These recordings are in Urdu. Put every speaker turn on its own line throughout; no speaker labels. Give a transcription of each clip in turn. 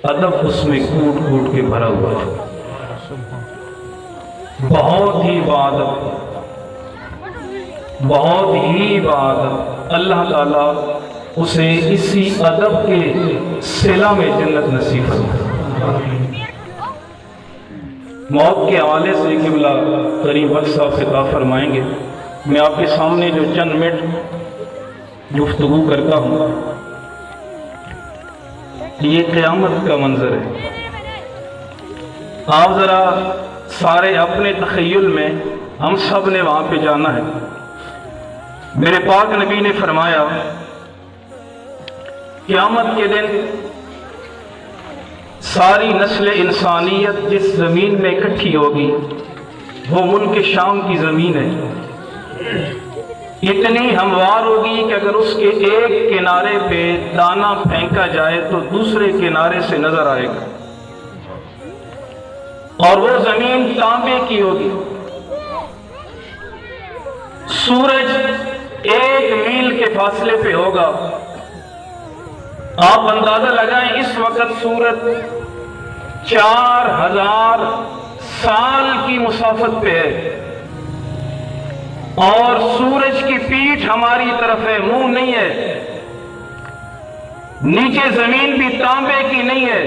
ادب اس میں کوٹ کوٹ کے بھرا ہوا ہے، بہت ہی بادب، بہت ہی بادب۔ اللہ تعالیٰ اسے اسی ادب کے صلہ میں جنت نصیب فرمائے۔ موت کے حوالے سے قبلہ کریم بخش صاحب خطاب فرمائیں گے۔ میں آپ کے سامنے جو چند منٹ گفتگو کرتا ہوں، یہ قیامت کا منظر ہے۔ آپ ذرا سارے اپنے تخیل میں، ہم سب نے وہاں پہ جانا ہے۔ میرے پاک نبی نے فرمایا قیامت کے دن ساری نسل انسانیت جس زمین میں اکٹھی ہوگی وہ ملک شام کی زمین ہے، اتنی ہموار ہوگی کہ اگر اس کے ایک کنارے پہ دانہ پھینکا جائے تو دوسرے کنارے سے نظر آئے گا، اور وہ زمین تانبے کی ہوگی۔ سورج 1 میل کے فاصلے پہ ہوگا۔ آپ اندازہ لگائیں اس وقت سورج 4000 سال کی مسافت پہ ہے، اور سورج کی پیٹھ ہماری طرف ہے، منہ نہیں ہے۔ نیچے زمین بھی تانبے کی نہیں ہے،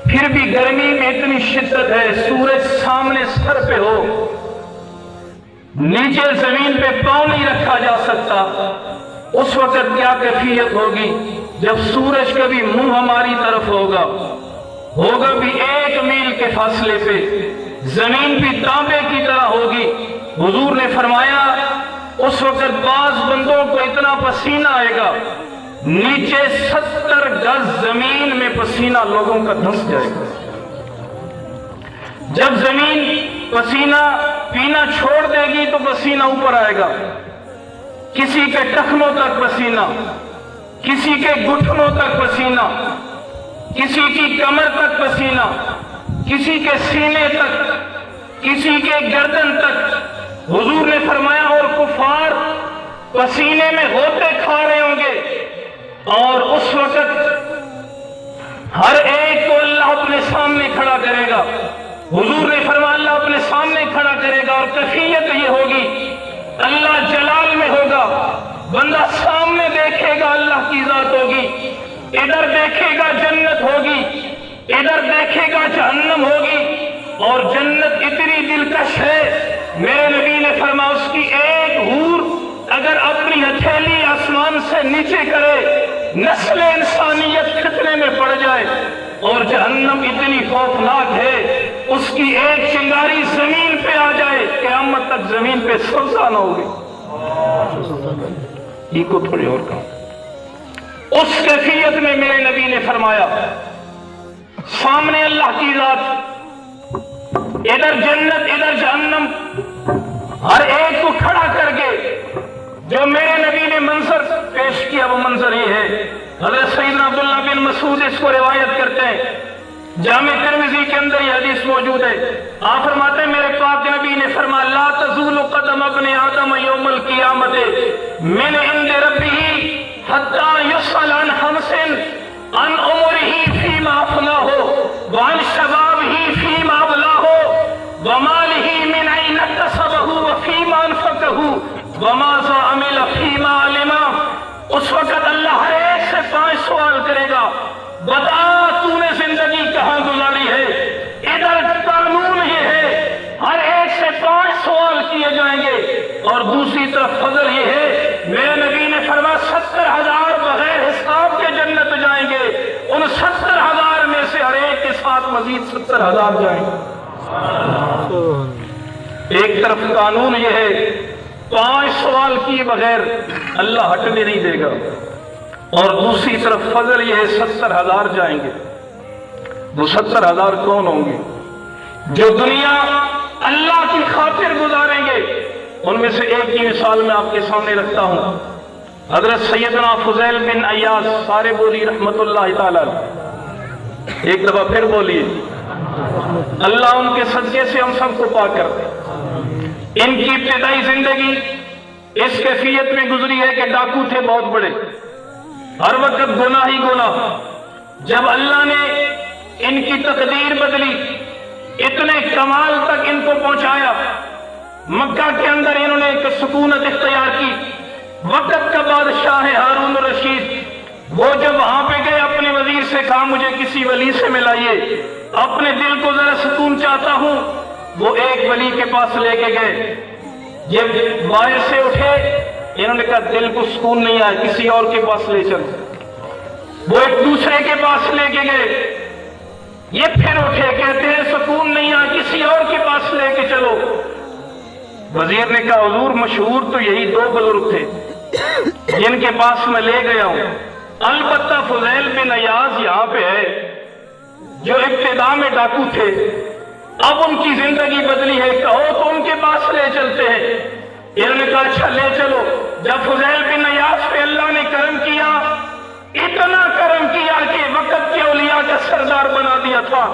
پھر بھی گرمی میں اتنی شدت ہے، سورج سامنے سر پہ ہو، نیچے زمین پہ پاؤں نہیں رکھا جا سکتا۔ اس وقت کیا کیفیت ہوگی جب سورج کا بھی منہ ہماری طرف ہوگا بھی 1 میل کے فاصلے پہ، زمین بھی تانبے کی طرح ہوگی۔ حضور نے فرمایا اس وقت بعض بندوں کو اتنا پسینہ آئے گا، نیچے 70 گز زمین میں پسینہ لوگوں کا دھنس جائے گا۔ جب زمین پسینہ پینا چھوڑ دے گی تو پسینہ اوپر آئے گا، کسی کے ٹخنوں تک پسینہ، کسی کے گھٹنوں تک پسینہ، کسی کی کمر تک پسینہ، کسی کے سینے تک، کسی کے گردن تک۔ حضور نے فرمایا اور کفار پسینے میں غوطے کھا رہے ہوں گے، اور اس وقت ہر ایک کو اللہ اپنے سامنے کھڑا کرے گا۔ حضور نے فرمایا اللہ اپنے سامنے کھڑا کرے گا، اور کیفیت یہ ہوگی اللہ جلال میں ہوگا، بندہ سامنے دیکھے گا اللہ کی ذات ہوگی، ادھر دیکھے گا جنت ہوگی، ادھر دیکھے گا جہنم ہوگی، اور جنت اتنی دلکش ہے، میرے نبی نے فرمایا اس کی ایک حور اگر اپنی ہتھیلی آسمان سے نیچے کرے نسل انسانیت خطرے میں پڑ جائے، اور جہنم اتنی خوفناک ہے اس کی ایک چنگاری زمین پہ آ جائے قیامت تک زمین پہ سبزہ نہ ہوگی۔ یہ کو تھوڑی اور کہا، اس کیفیت میں میرے نبی نے فرمایا سامنے اللہ کی ذات، ادھر جنت ادھر جہنم، ہر ایک کو کھڑا کر کے جو میرے نبی نے منظر پیش کیا وہ منظر یہ ہے۔ حضرت سیدنا عبداللہ بن مسعود اس کو روایت کرتے ہیں، جامع ترمذی کے اندر یہ حدیث موجود ہے۔ آپ فرماتے ہیں میرے پاک نبی نے فرمایا لا تزول قدم ابن آدم یوم القیامت من عند ربہ حتی یسأل عن خمس عن عمرہ فیما افناہ وعن شبابہ فیما ابلاہ ومالہ من این اکتسبہ وفیما انفقہ وماذا عمل فیما علم۔ اس وقت اللہ ہر ایک سے 5 سوال کرے گا، بتا تو نے زندگی کہاں گزاری ہے۔ ادھر قانون یہ ہے ہر ایک سے 5 سوال کیے جائیں گے، اور دوسری طرف فضل یہ ہے میرے نبی نے فرمایا 70,000 بغیر حساب کے جنت جائیں گے، ان 70,000 میں سے ہر ایک کے ساتھ مزید 70,000 جائیں گے۔ ایک طرف قانون یہ ہے 5 سوال کیے بغیر اللہ ہٹنے نہیں دے گا، اور دوسری طرف فضل یہ ہے 70,000 جائیں گے۔ وہ 70,000 کون ہوں گے؟ جو دنیا اللہ کی خاطر گزاریں گے۔ ان میں سے ایک کی مثال میں آپ کے سامنے رکھتا ہوں، حضرت سیدنا فضیل بن عیاض، سارے بولی رحمت اللہ تعالی، ایک دفعہ پھر بولیے اللہ ان کے صدقے سے ہم سب کو پاک کر دے۔ ان کی ابتدائی زندگی اس کیفیت میں گزری ہے کہ ڈاکو تھے بہت بڑے، ہر وقت گناہ ہی گناہ، جب اللہ نے ان کی تقدیر بدلی، اتنے کمال تک ان کو پہنچایا، مکہ کے اندر انہوں نے ایک سکونت اختیار کی۔ وقت کا بادشاہ ہے ہارون الرشید، وہ جب وہاں پہ گئے اپنے وزیر سے کہا مجھے کسی ولی سے ملائیے، اپنے دل کو ذرا سکون چاہتا ہوں، وہ ایک ولی کے پاس لے کے گئے۔ جب باہر سے اٹھے انہوں نے کہا دل کو سکون نہیں آیا، کسی اور کے پاس لے چلو۔ وہ ایک دوسرے کے پاس لے کے گئے، یہ پھر اٹھے کہتے ہیں سکون نہیں آیا، کسی اور کے پاس لے کے چلو۔ وزیر نے کہا حضور مشہور تو یہی دو بزرگ تھے جن کے پاس میں لے گیا ہوں، البتہ فضیل بن عیاض یہاں پہ ہے جو ابتدا میں ڈاکو تھے، اب ان کی زندگی بدلی ہے، کہو تو ان کے پاس لے چلتے ہیں۔ انہوں نے کہا اچھا لے چلو۔ جب فضیل بن عیاض پہ اللہ نے کرم کیا، اتنا کرم کیا کہ وقت کے اولیاء کا سردار بنا دیا تھا،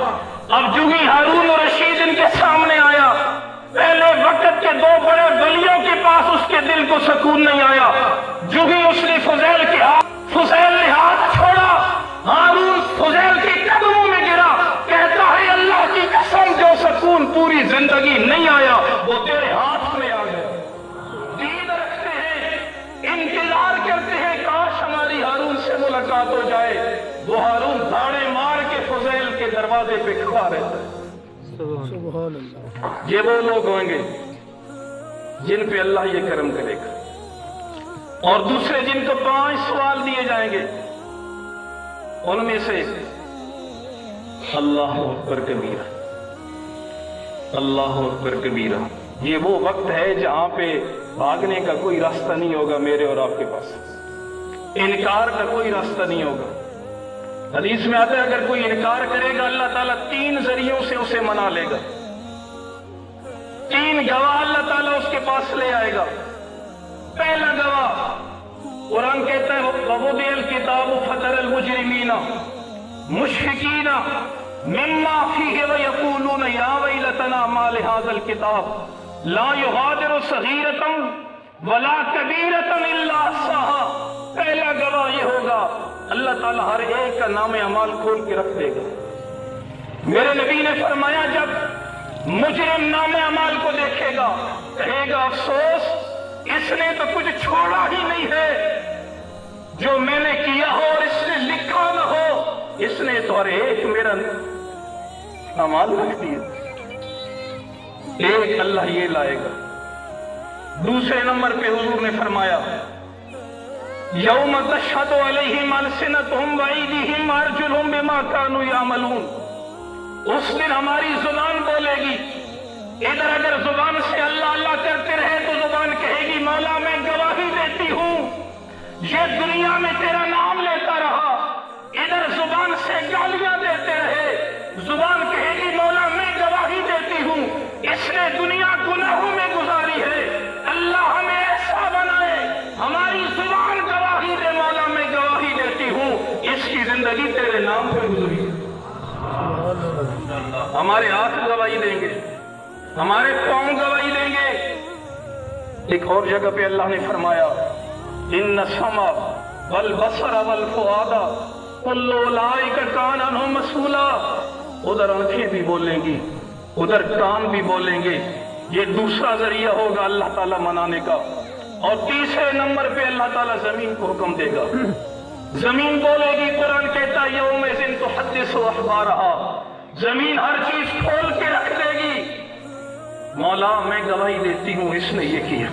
اب جو ہی ہارون الرشید ان کے سامنے آیا، پہلے وقت کے دو بڑے ولیوں کے پاس اس کے دل کو سکون نہیں آیا، جو ہی اس نے فضیل نے ہاتھ چھوڑا، ہارون فضیل کے قدموں میں گرا، کہتا ہے اللہ کی قسم جو سکون پوری زندگی نہیں آیا وہ تیرے ہاتھ میں آ گیا۔ دید رکھتے ہیں، انتظار کرتے ہیں کاش ہماری ہارون سے ملاقات ہو جائے، وہ ہارون دھاڑے مار کے فضیل کے دروازے پہ کھڑا رہتا ہے۔
سبحان اللہ۔
یہ وہ لوگ ہوں گے جن پہ اللہ یہ کرم کرے گا، اور دوسرے جن کو 5 سوال دیے جائیں گے ان میں سے اللہ اکبر کبیرہ، اللہ اکبر کبیرہ۔ یہ وہ وقت ہے جہاں پہ بھاگنے کا کوئی راستہ نہیں ہوگا میرے اور آپ کے پاس، انکار کا کوئی راستہ نہیں ہوگا۔ حدیث میں آتا ہے اگر کوئی انکار کرے گا اللہ تعالیٰ 3 ذریعوں سے اسے منا لے گا، 3 گواہ اللہ تعالیٰ اس کے پاس لے آئے گا۔ پہلا گواہ قرآن کہتا ہے وَوُضِعَ الْكِتَابُ فَتَرَى الْمُجْرِمِينَ مُشْفِقِينَ مِمَّا فِيهِ وَيَقُولُونَ يَا وَيْلَتَنَا مَا لِهَذَا الْكِتَابِ لَا يُغَادِرُ صَغِيرَةً وَلَا كَبِيرَةً إِلَّا أَحْصَاهَا۔ پہلا گواہ یہ ہوگا اللہ تعالیٰ ہر ایک کا نام اعمال کھول کے رکھ دے گا۔ میرے نبی نے فرمایا جب مجرم نام اعمال کو دیکھے گا کہے گا افسوس اس نے تو کچھ چھوڑا ہی نہیں ہے جو میں نے کیا ہو اور اس نے لکھا نہ ہو، اس نے تو ہر ایک میرا اعمال رکھ دیا۔ ایک اللہ یہ لائے گا۔ دوسرے نمبر پہ حضور نے فرمایا یوم تشہد علیہم السنتہم وایدیہم وارجلہم بما کانوا یعملون۔ اس دن ہماری زبان بولے گی، ادھر اگر زبان سے اللہ اللہ کرتے رہے تو زبان کہے گی مولا میں گواہی دیتی ہوں یہ دنیا میں تیرا نام لیتا رہا، ادھر زبان سے گالیاں دیتے رہے، زبان کہے گی مولا میں گواہی دیتی ہوں اس نے دنیا گناہوں میں گزاری ہے، اللہ ہمیں ایسا بنائے ہماری زبان گواہی دے مولا میں گواہی دیتی ہوں اس کی زندگی تیرے نام پہ گزری۔ ہمارے ہاتھ گواہی دیں گے، ہمارے پاؤں گواہی دیں گے۔ ایک اور جگہ پہ اللہ نے فرمایا ان السمع والبصر والفؤاد کل اولئک کان عنہ مسئولا۔ ادھر آنکھیں بھی بولیں گی، ادھر کان بھی بولیں گے۔ یہ دوسرا ذریعہ ہوگا اللہ تعالیٰ منانے کا۔ اور تیسرے نمبر پہ اللہ تعالیٰ زمین کو حکم دے گا، زمین بولے گی، قرآن کہتا ہے یومئذ تحدث اخبارہا، زمین ہر چیز کھول کے رکھ دے گی، مولا میں گواہی دیتی ہوں اس نے یہ کیا۔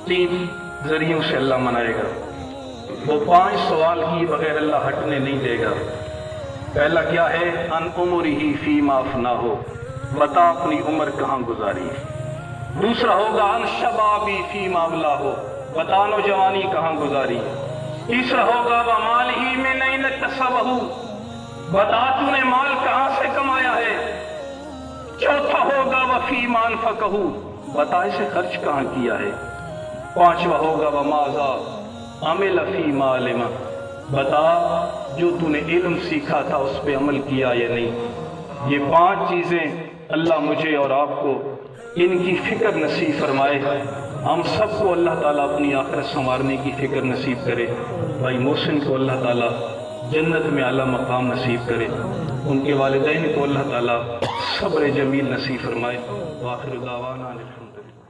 3 ذریعوں سے اللہ منائے گا۔ وہ 5 سوال کی بغیر اللہ ہٹنے نہیں دے گا۔ پہلا کیا ہے ان عمرہ فیما افناہ، بتا اپنی عمر کہاں گزاری۔ دوسرا ہوگا ان شبابی فیما ابلاہ، بتا نوجوانی کہاں گزاری۔ تیسرا ہوگا ومالہ من این اکتسبہ، بتا تو نے مال کہاں سے کمایا ہے۔ چوتھا ہوگا وفیما انفقہ، بتا اسے خرچ کہاں کیا ہے۔ پانچواں ہوگا وماذا عمل فیما علم، بتا جو تو نے علم سیکھا تھا اس پہ عمل کیا یا نہیں۔ یہ 5 چیزیں اللہ مجھے اور آپ کو ان کی فکر نصیب فرمائے۔ ہم سب کو اللہ تعالیٰ اپنی آخرت سنوارنے کی فکر نصیب کرے۔ بھائی محسن کو اللہ تعالیٰ جنت میں اعلیٰ مقام نصیب کرے، ان کے والدین کو اللہ تعالیٰ صبر جمیل نصیب فرمائے۔ وآخر دعوانا الحمدللہ۔